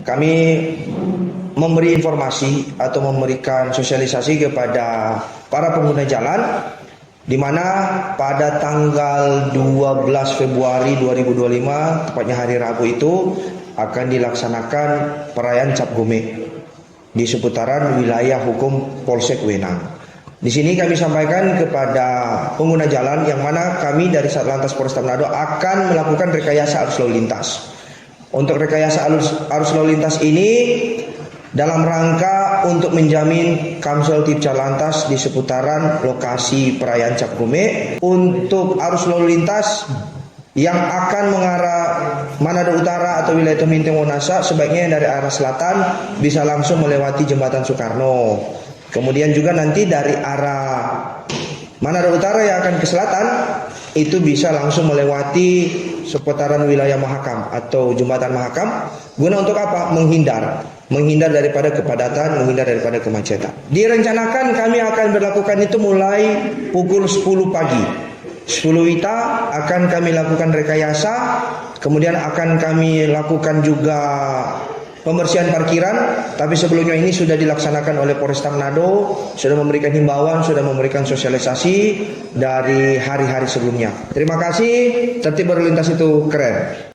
kami memberi informasi atau memberikan sosialisasi kepada para pengguna jalan, di mana pada tanggal 12 Februari 2025, tepatnya hari Rabu itu, akan dilaksanakan perayaan Cap Gome di seputaran wilayah hukum Polsek Wenang. Di sini kami sampaikan kepada pengguna jalan yang mana kami dari Satlantas Polresta Manado akan melakukan rekayasa arus lalu lintas. Untuk rekayasa arus lalu lintas ini dalam rangka untuk menjamin Kamsel Tipcar Lantas di seputaran lokasi perayaan Cap Gome. Untuk arus lalu lintas yang akan mengarah Manado Utara atau wilayah Teminting Wonasa, sebaiknya dari arah selatan bisa langsung melewati Jembatan Soekarno. Kemudian juga nanti dari arah Manado Utara yang akan ke selatan itu bisa langsung melewati seputaran wilayah Mahakam atau Jembatan Mahakam. Guna untuk apa? Menghindar daripada kepadatan, menghindar daripada kemacetan. Direncanakan kami akan berlakukan itu mulai pukul 10 pagi. 10 WITA akan kami lakukan rekayasa, kemudian akan kami lakukan juga pembersihan parkiran, tapi sebelumnya ini sudah dilaksanakan oleh Polresta Manado, sudah memberikan himbauan, sudah memberikan sosialisasi dari hari-hari sebelumnya. Terima kasih, tertib berlintas itu keren.